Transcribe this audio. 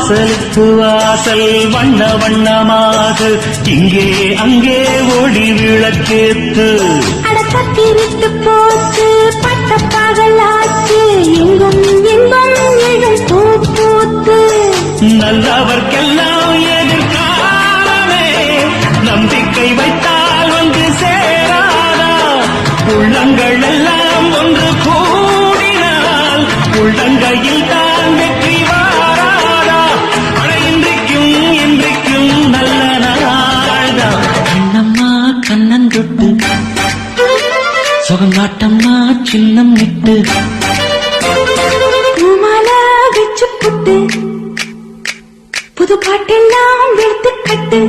வாசலுக்கு வாசல் வண்ண வண்ணமாக இங்கே அங்கே ஒளி விளக்கேத்து அடக்கத்தி விட்டு போட்டு பட்ட பகலாச்சு எங்கும் இன்பம் எழும் பூ பூத்து நல்லவர்க்கெல்லாம் எதிர்காலமே நம்பிக்கை வைத்தால் வந்து சேராதா உள்ளங்கள் எல்லாம் ஒன்று கூடினால் உள்ளங்கையில் தான் வெற்றி வாராதா இன்றைக்கும் இன்றைக்கும் நல்ல நாள்தான் கண்ணம்மா கண்ணந்தொட்டு சுகங்காட்டம்மா சின்னம் விட்டு பூமாலா வச்சு புட்டு புது பாட்டெல்லாம் எடுத்து கட்டு